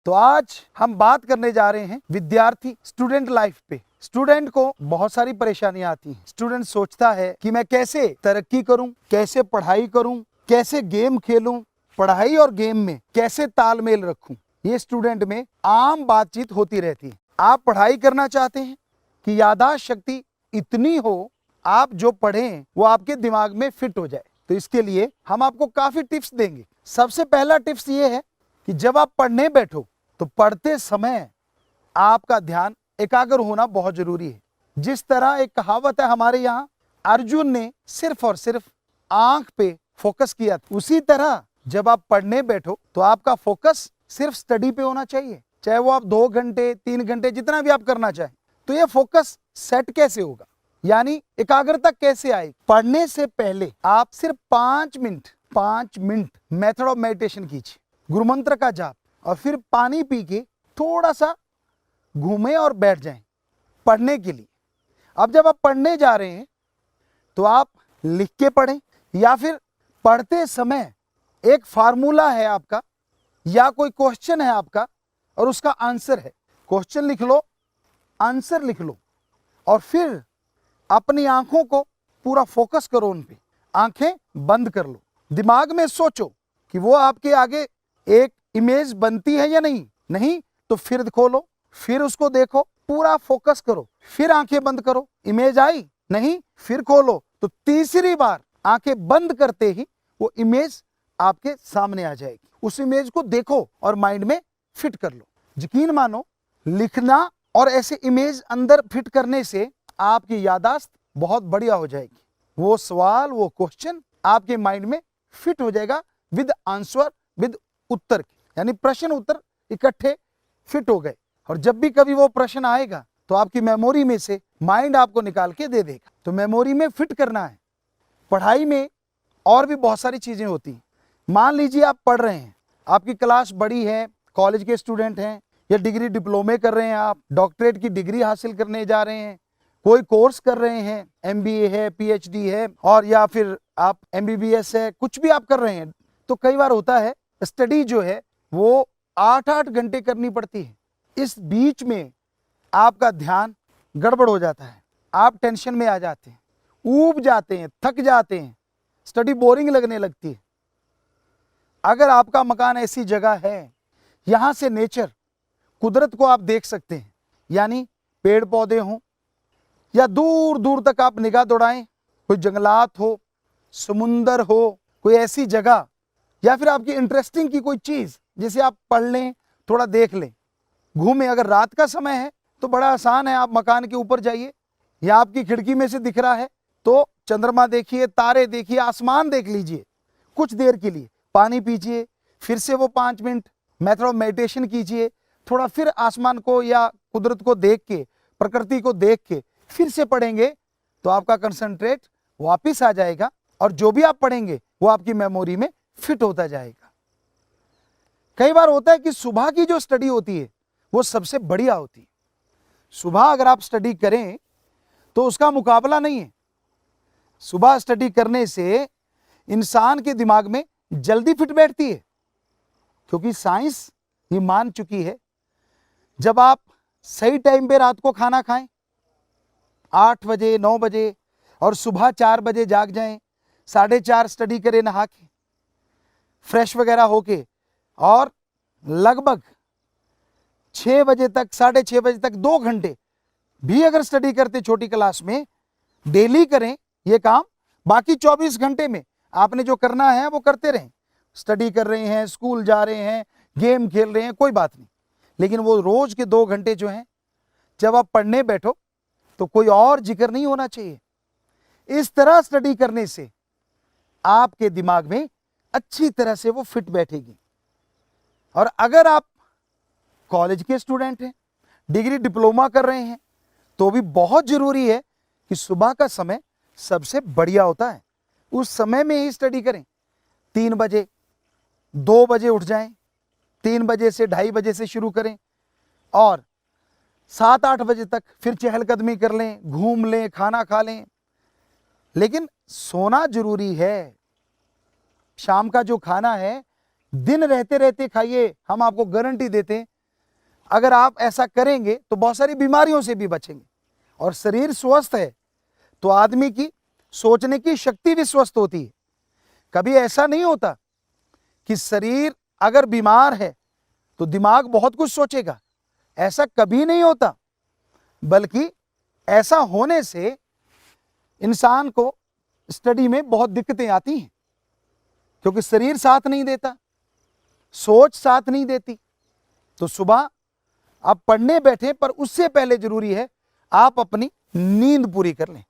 तो आज हम बात करने जा रहे हैं विद्यार्थी स्टूडेंट लाइफ पे। स्टूडेंट को बहुत सारी परेशानियां आती हैं। स्टूडेंट सोचता है कि मैं कैसे तरक्की करूं, कैसे पढ़ाई करूं, कैसे गेम खेलूं, पढ़ाई और गेम में कैसे तालमेल रखूं। ये स्टूडेंट में आम बातचीत होती रहती है। आप पढ़ाई करना चाहते हैं कि याददाश्त शक्ति इतनी हो, आप जो पढ़ें वो आपके दिमाग में फिट हो जाए, तो इसके लिए हम आपको काफी टिप्स देंगे। सबसे पहला टिप्स ये है कि जब आप पढ़ने बैठो तो पढ़ते समय आपका ध्यान एकाग्र होना बहुत जरूरी है। जिस तरह एक कहावत है हमारे यहाँ, अर्जुन ने सिर्फ और सिर्फ आंख पे फोकस किया, उसी तरह जब आप पढ़ने बैठो तो आपका फोकस सिर्फ स्टडी पे होना चाहिए। चाहे वो आप 2 घंटे 3 घंटे जितना भी आप करना चाहें। तो ये फोकस सेट कैसे होगा, यानी एकाग्रता कैसे आएगी? पढ़ने से पहले आप सिर्फ 5 मिनट मेथड ऑफ मेडिटेशन कीजिए, गुरु मंत्र का जाप, और फिर पानी पी के थोड़ा सा घूमें और बैठ जाएं पढ़ने के लिए। अब जब आप पढ़ने जा रहे हैं तो आप लिख के पढ़ें, या फिर पढ़ते समय एक फार्मूला है आपका या कोई क्वेश्चन है आपका और उसका आंसर है, क्वेश्चन लिख लो, आंसर लिख लो, और फिर अपनी आंखों को पूरा फोकस करो उन पे। आंखें बंद कर लो, दिमाग में सोचो कि वो आपके आगे एक इमेज बनती है या नहीं तो फिर खोलो, फिर उसको देखो, पूरा फोकस करो, फिर आंखें बंद करो, इमेज आई नहीं, फिर खोलो, तो तीसरी बार आंखें बंद करते ही वो इमेज आपके सामने आ जाएगी। उस इमेज को देखो और माइंड में फिट कर लो। यकीन मानो, लिखना और ऐसे इमेज अंदर फिट करने से आपकी याददाश्त बहुत बढ़िया हो जाएगी। वो सवाल, वो क्वेश्चन आपके माइंड में फिट हो जाएगा विद आंसर, विद उत्तर, यानी प्रश्न उत्तर इकट्ठे फिट हो गए। और जब भी कभी वो प्रश्न आएगा तो आपकी मेमोरी में से माइंड आपको निकाल के दे देगा। तो मेमोरी में फिट करना है। पढ़ाई में और भी बहुत सारी चीजें होती हैं। मान लीजिए आप पढ़ रहे हैं, आपकी क्लास बड़ी है, कॉलेज के स्टूडेंट हैं, या डिग्री डिप्लोमे कर रहे हैं, आप डॉक्टरेट की डिग्री हासिल करने जा रहे हैं, कोई कोर्स कर रहे हैं, MBA है, PhD है, और या फिर आप MBBS है, कुछ भी आप कर रहे हैं। तो कई बार होता है स्टडी जो है वो 8-8 घंटे करनी पड़ती है। इस बीच में आपका ध्यान गड़बड़ हो जाता है, आप टेंशन में आ जाते हैं, ऊब जाते हैं, थक जाते हैं, स्टडी बोरिंग लगने लगती है। अगर आपका मकान ऐसी जगह है, यहां से नेचर, कुदरत को आप देख सकते हैं, यानी पेड़ पौधे हों या दूर दूर तक आप निगाह दौड़ाएं, कोई जंगलात हो, समुंदर हो, कोई ऐसी जगह, या फिर आपकी इंटरेस्टिंग की कोई चीज जिसे आप पढ़ लें, थोड़ा देख लें, घूमें। अगर रात का समय है तो बड़ा आसान है, आप मकान के ऊपर जाइए, या आपकी खिड़की में से दिख रहा है तो चंद्रमा देखिए, तारे देखिए, आसमान देख लीजिए कुछ देर के लिए, पानी पीजिए, फिर से वो 5 मिनट मेथड ऑफ मेडिटेशन कीजिए, थोड़ा फिर आसमान को या कुदरत को देख के, प्रकृति को देख के फिर से पढ़ेंगे तो आपका कंसंट्रेट वापिस आ जाएगा, और जो भी आप पढ़ेंगे वो आपकी मेमोरी में फिट होता जाएगा। कई बार होता है कि सुबह की जो स्टडी होती है वो सबसे बढ़िया होती है। सुबह अगर आप स्टडी करें तो उसका मुकाबला नहीं है। सुबह स्टडी करने से इंसान के दिमाग में जल्दी फिट बैठती है, क्योंकि साइंस ये मान चुकी है, जब आप सही टाइम पे रात को खाना खाएं, 8 बजे 9 बजे, और सुबह 4 बजे जाग जाएं, 4:30 स्टडी करें नहा के, फ्रेश वगैरह होके, और लगभग 6 बजे तक, 6:30 बजे तक 2 घंटे भी अगर स्टडी करते छोटी क्लास में, डेली करें ये काम। बाकी 24 घंटे में आपने जो करना है वो करते रहें। स्टडी कर रहे हैं, स्कूल जा रहे हैं, गेम खेल रहे हैं, कोई बात नहीं, लेकिन वो रोज के 2 घंटे जो हैं, जब आप पढ़ने बैठो तो कोई और जिक्र नहीं होना चाहिए। इस तरह स्टडी करने से आपके दिमाग में अच्छी तरह से वो फिट बैठेगी। और अगर आप कॉलेज के स्टूडेंट हैं, डिग्री डिप्लोमा कर रहे हैं, तो भी बहुत जरूरी है कि सुबह का समय सबसे बढ़िया होता है, उस समय में ही स्टडी करें। 3 बजे 2 बजे उठ जाएं, 3 बजे से 2:30 बजे से शुरू करें, और 7-8 बजे तक फिर चहलकदमी कर लें, घूम लें, खाना खा लें। लेकिन सोना जरूरी है। शाम का जो खाना है दिन रहते रहते खाइए, हम आपको गारंटी देते हैं अगर आप ऐसा करेंगे तो बहुत सारी बीमारियों से भी बचेंगे। और शरीर स्वस्थ है तो आदमी की सोचने की शक्ति भी स्वस्थ होती है। कभी ऐसा नहीं होता कि शरीर अगर बीमार है तो दिमाग बहुत कुछ सोचेगा, ऐसा कभी नहीं होता। बल्कि ऐसा होने से इंसान को स्टडी में बहुत दिक्कतें आती हैं, क्योंकि शरीर साथ नहीं देता, सोच साथ नहीं देती। तो सुबह आप पढ़ने बैठे, पर उससे पहले जरूरी है आप अपनी नींद पूरी कर लें।